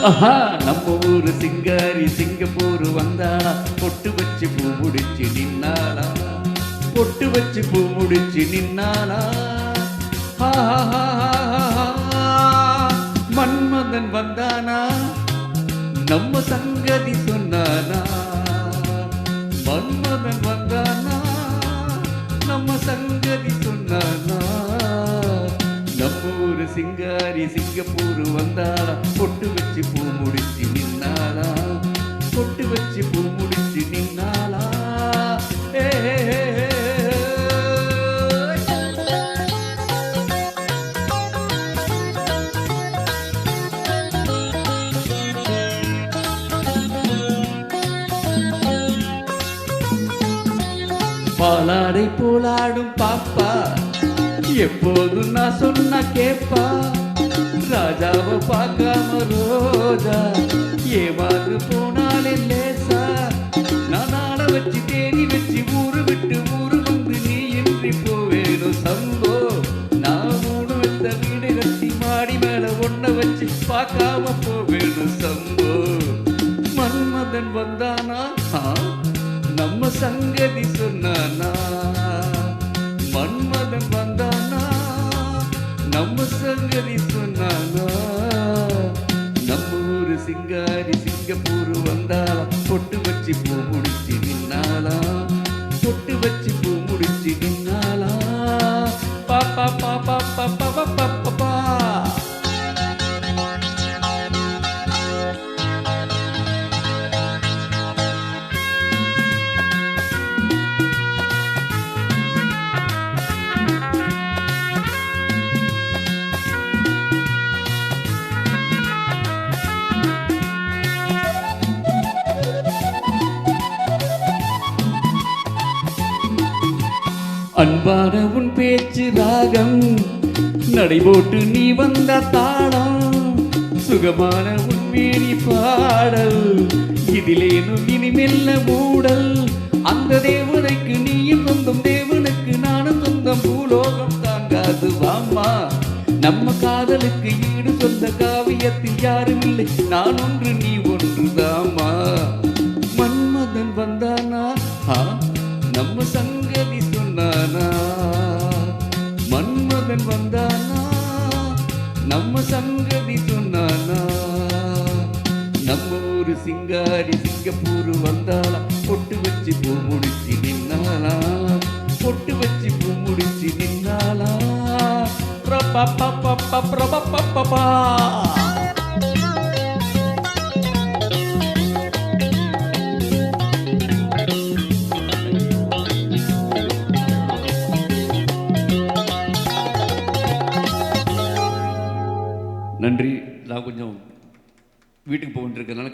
ஆஹா நம்ம ஊரு சிங்காரி சிங்கப்பூர் வந்தாளா பொட்டு வச்சு பூ முடிச்சு நின்னாளா பொட்டு வச்சு பூ முடிச்சு நின்னாளா மன்மதன் வந்தானா நம்ம சங்கதி சொன்னானா மன்மதன் வந்தானா நம்ம சங்கதி சொன்னானா நம்ம ஊரு சிங்காரி சிங்கப்பூர் வந்தாளா பொட்டு வச்சு பூ முடிச்சு நின்னாளா பொட்டு வச்சு பூ முடிச்சு நின்னாளா பாலாடை போலாடும் பாப்பா எப்போதும் நான் சொன்ன கேப்பா ராஜாவை பார்க்காம ரோஜா ஏமாறு போனாலே லேசா நான் நாளை வச்சு தேடி வச்சு ஊரு விட்டு ஊரு வந்து நீ இன்றி போவேணும் சம்போ நான் மூணு வெத்த வீடு கட்டி மாடி மேல ஒன்ன வச்சு பார்க்காம போவேணும் சம்போ மன்மதன் வந்தானா நம்ம சங்கதி சொன்னானா மன்மதன் வந்தானா நம்ம சங்கதி சொன்னானா நம்ம ஊரு சிங்காரி சிங்கப்பூர் வந்தாளா பொட்டு வச்சு பூ முடிச்சு நின்னாளா பொட்டு வச்சு பூ முடிச்சு நின்னாளா பாப்பா பாப்பா பாப்பா பாப்பா பாப்பா அன்பான உன் பேச்சு ராகம் நடைபோட்டு நீ வந்த தாளம் சுகமான உன் மேனி பாடல் இதிலேனும் இனி மெல்ல மூடல் அந்த தேவனுக்கு நீயும் சொந்தம் தேவனுக்கு நானும் சொந்தம் பூலோகம் தாங்காது வாம்மா நம்ம காதலுக்கு ஈடு சொந்த காவியத்தில் யாரும் இல்லை நான் ஒன்று நீ ஒன்று தாமா மன்மதன் வந்தானா நம்ம சங்கதி சொன்னானா மன்மதன் வந்தானா நம்ம சங்கதி சொன்னானா நம்ம ஊரு சிங்காரி சிங்கப்பூர் வந்தாளா பொட்டு வச்சு பூ முடிச்சு நின்னாளா பொட்டு வச்சு பூ முடிச்சு நின்னாளா பிரபா நன்றி. நான் கொஞ்சம் வீட்டுக்கு போகிட்டு இருக்கனால